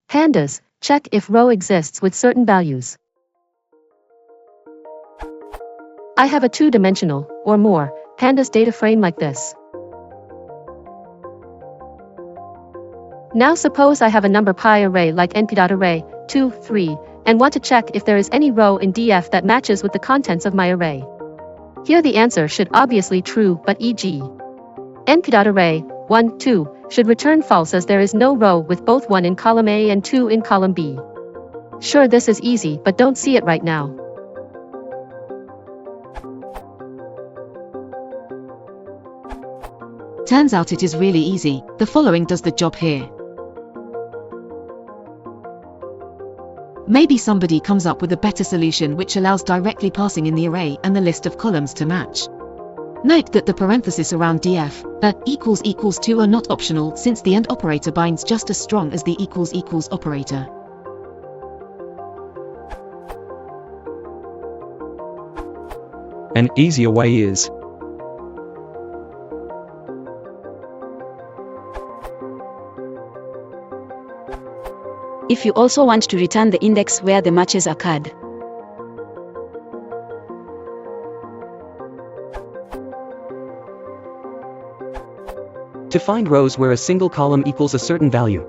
Pandas, check if row exists with certain values. I have a two-dimensional, or more, Pandas data frame like this. Now suppose I have a number pi array like np.array, 2, 3, and want to check if there is any row in df that matches with the contents of my array. Here the answer should obviously true, but e.g. np.array, 1, 2, should return false as there is no row with both 1 in column A and 2 in column B. Sure, this is easy, but don't see it right now. Turns out it is really easy. The following does the job here. Maybe somebody comes up with a better solution which allows directly passing in the array and the list of columns to match. Note that the parenthesis around df, equals 2 are not optional since the AND operator binds just as strong as the equals operator. An easier way is if you also want to return the index where the matches occurred. To find rows where a single column equals a certain value.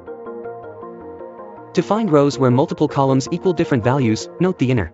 To find rows where multiple columns equal different values, note the inner